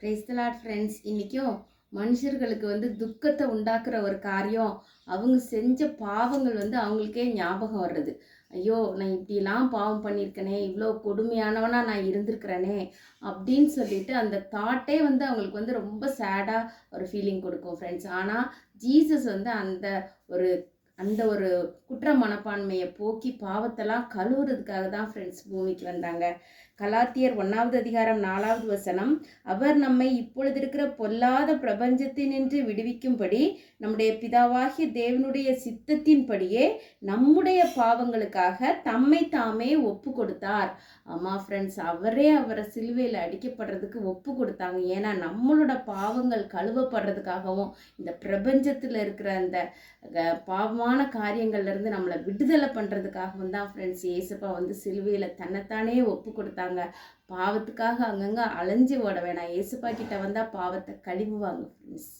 Praise the Lord friends. இன்றைக்கும் மனுஷர்களுக்கு துக்கத்தை உண்டாக்குற ஒரு காரியம், அவங்க செஞ்ச பாவங்கள் அவங்களுக்கே ஞாபகம் வர்றது. ஐயோ, நான் இப்படிலாம் பாவம் பண்ணியிருக்கனே, இவ்வளோ கொடுமையானவனா நான் இருந்திருக்கிறேனே அப்படின்னு சொல்லிட்டு அந்த தாட்டே அவங்களுக்கு ரொம்ப சேடாக ஒரு ஃபீலிங் கொடுக்கும் ஃப்ரெண்ட்ஸ். ஆனால் ஜீசஸ் அந்த ஒரு அந்த ஒரு குற்ற மனப்பான்மையை போக்கி பாவத்தெல்லாம் கழுவுறதுக்காக தான் ஃப்ரெண்ட்ஸ் பூமிக்கு வந்தாங்க. கலாத்தியர் 1வது அதிகாரம் 4வது வசனம், அவர் நம்மை இப்பொழுது இருக்கிற பொல்லாத பிரபஞ்சத்தினின்று விடுவிக்கும்படி நம்முடைய பிதாவாகிய தேவனுடைய சித்தத்தின்படியே நம்முடைய பாவங்களுக்காக தம்மை தாமே ஒப்பு கொடுத்தார். ஆமாம் ஃப்ரெண்ட்ஸ், அவரை சிலுவையில் அடிக்கப்படுறதுக்கு ஒப்பு கொடுத்தாங்க. ஏன்னா நம்மளோட பாவங்கள் கழுவப்படுறதுக்காகவும் இந்த பிரபஞ்சத்தில் இருக்கிற அந்த பாவமான காரியங்கள்லேருந்து நம்மளை விடுதலை பண்ணுறதுக்காகவும் தான் ஃப்ரெண்ட்ஸ் ஏசப்பா சிலுவையில் தன்னைத்தானே ஒப்பு கொடுத்தாங்க. பாவத்துக்காக அங்கங்கே அலைஞ்சு ஓட வேணாம், ஏசப்பா கிட்ட வந்தால் பாவத்தை கழுவுவாங்க ஃப்ரெண்ட்ஸ்.